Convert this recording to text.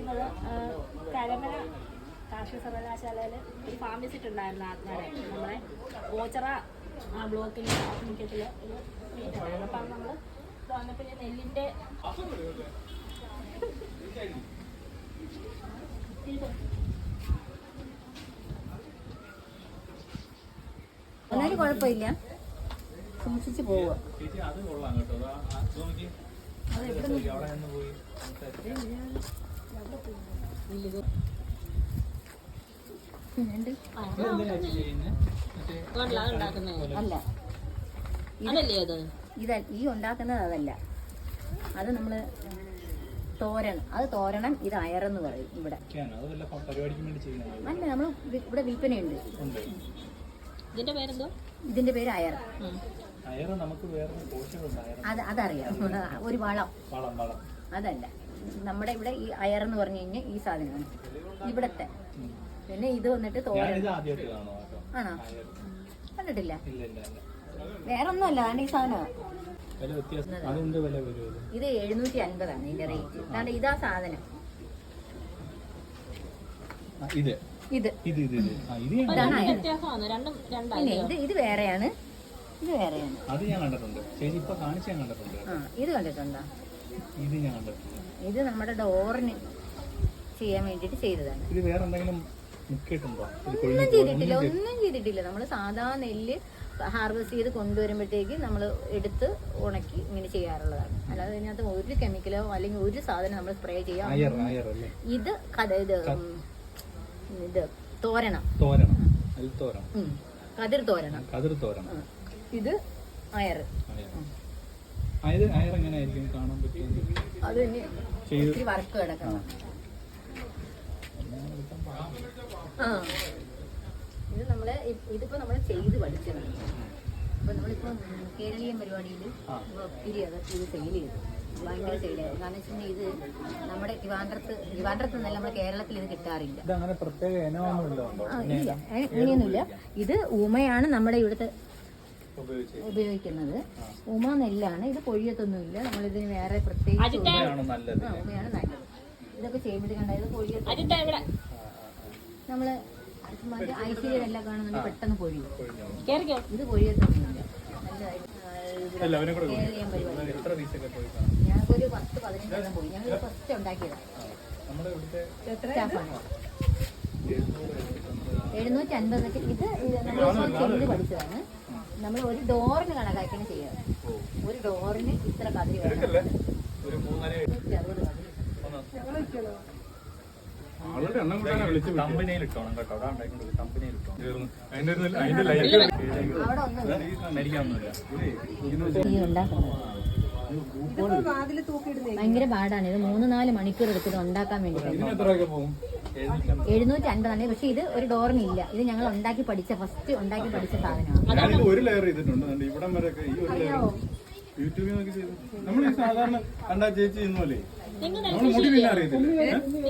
വന്നത് കരമന കാർഷിക സർവകലാശാലയിൽ ഒരു ഫാർമസിസ്റ്റ് ഉണ്ടായിരുന്നു ആത്മാരെ നമ്മുടെ ഓച്ചറ ബ്ലോക്കിൻ്റെ ആഭിമുഖ്യത്തിൽ ഒരു മീറ്റ് ഉണ്ടായിരുന്നു. അപ്പം നമ്മൾ വന്നപ്പോൾ നെല്ലിൻ്റെ എന്നാലും കുഴപ്പമില്ല, സൂക്ഷിച്ച് പോവുക. അല്ല, ഈ ഉണ്ടാക്കുന്നത് അതല്ല, അത് നമ്മള് തോരണം. അത് തോരണം, ഇത് അയറെന്ന് പറയും ഇവിടെ. അല്ല, നമ്മൾ ഇവിടെ വിൽപ്പനയുണ്ട്. ഇതിന്റെ പേര് അയർ. അതറിയാം, ഒരു വളം. അതല്ല, നമ്മുടെ ഇവിടെ ഈ അയർ എന്ന് പറഞ്ഞു കഴിഞ്ഞാൽ ഈ സാധനമാണ് ഇവിടത്തെ. പിന്നെ ഇത് വന്നിട്ട് തോരൻ. ആണോ? കണ്ടിട്ടില്ല. വേറൊന്നും അല്ല, അതാണ് ഈ സാധനം. ഇത് 750 ഇതിന്റെ റേറ്റ്. അതാണ്ട് ഇതാ സാധനം. ഇത് ഇത് വേറെയാണ്, ഇത് വേറെയാണ്. അത് ഞാൻ കണ്ടിട്ടുണ്ട് ചേച്ചി, ഇപ്പൊ കാണിച്ച് ഞാൻ കണ്ടിട്ടുണ്ട്. ഇത് കണ്ടിട്ടുണ്ടോ? ഇത് ഞാൻ കണ്ടിട്ടുണ്ട്. ഇത് നമ്മുടെ ഡോറിന് ചെയ്യാൻ വേണ്ടിട്ട് ചെയ്തതാണ്. ഇത് വേറെ എന്തെങ്കിലും മുക്കിയിട്ടുണ്ടോ? ഒന്നും ചെയ്തിട്ടില്ല, ഒന്നും ചെയ്തിട്ടില്ല. നമ്മൾ സാധാ നെല്ല് ഹാർവെസ്റ്റ് ചെയ്ത് കൊണ്ടുവരുമ്പോഴത്തേക്ക് നമ്മൾ എടുത്ത് ഉണക്കി ഇങ്ങനെ ചെയ്യാറുള്ളതാണ്. അല്ലാതെ ഇതിനകത്ത് ഒരു കെമിക്കലോ അല്ലെങ്കിൽ ഒരു സാധനം നമ്മൾ സ്പ്രേ ചെയ്യാം. ഇത് ഇത് തോരണം, കതിർ തോരണം. ഇത് അയർ. അത് ഇത്തിരി വർക്ക് കിടക്കണം. ഇത് നമ്മള് ഇതിപ്പോ നമ്മള് ചെയ്ത് പഠിച്ചതാണ്. അപ്പൊ നമ്മളിപ്പോ കേരളീയ പരിപാടിയിൽ ഒത്തിരി അത് ഇത് സെയിൽ ചെയ്തു, ഭയങ്കര സെയിലായിരുന്നു. കാരണം വെച്ചിട്ടുണ്ടെങ്കിൽ ഇത് നമ്മുടെ ട്രിവാൻഡ്രത്ത് നിന്നല്ല, നമ്മുടെ കേരളത്തിൽ ഇത് കിട്ടാറില്ല. അങ്ങനെയൊന്നുമില്ല. ഇത് ഊമയാണ് നമ്മുടെ ഇവിടുത്തെ ഉപയോഗിക്കുന്നത്. ഊമ നെല്ലാണ്. ഇത് പൊഴിയത്തൊന്നുമില്ല. നമ്മളിതിന് വേറെ പ്രത്യേകിച്ച് ഊമയാണ് നല്ലത്. ഇതൊക്കെ ചെയ്യുമ്പോൾ കണ്ടായത് പൊഴിയത്ത് നമ്മള് ഐശ്വര്യമെല്ലാം കാണുന്നുണ്ട്, പെട്ടെന്ന് പൊഴിയും. ഇത് പൊഴിയത്തൊന്നുമില്ല. ഞങ്ങൾക്കൊരു 10-15 പോയി. ഞങ്ങൾ ഫസ്റ്റ് ഉണ്ടാക്കിയതാണ്. 750. ഇത് നമ്മൾ ചെയ്ത് പഠിച്ചതാണ്. നമ്മൾ ഒരു ഡോറിന് കണക്കാക്കിയാണ് ചെയ്യാറ്. ഒരു ഡോറിന് ഇത്ര കതിരി വേണം. 160 ഭയങ്കര പാടാണ്. ഇത് 3-4 മണിക്കൂർ എടുത്തിട്ട് ഉണ്ടാക്കാൻ വേണ്ടി. 750. പക്ഷെ ഇത് ഒരു ഡോറിനില്ല. ഇത് ഞങ്ങൾ ഉണ്ടാക്കി പഠിച്ച ഫസ്റ്റ് ഉണ്ടാക്കി പഠിച്ച സാധനമാണ്. ഒരു ലെയർ ചെയ്തിട്ടുണ്ട് ഇവിടം വരെ. യൂട്യൂബിൽ നോക്കി ചെയ്തു. നമ്മൾ സാധാരണ കണ്ടാ ചേച്ചി ചെയ്യുന്നല്ലേ, നമ്മൾ മുടി പിന്നെ അറിയത്തില്ല.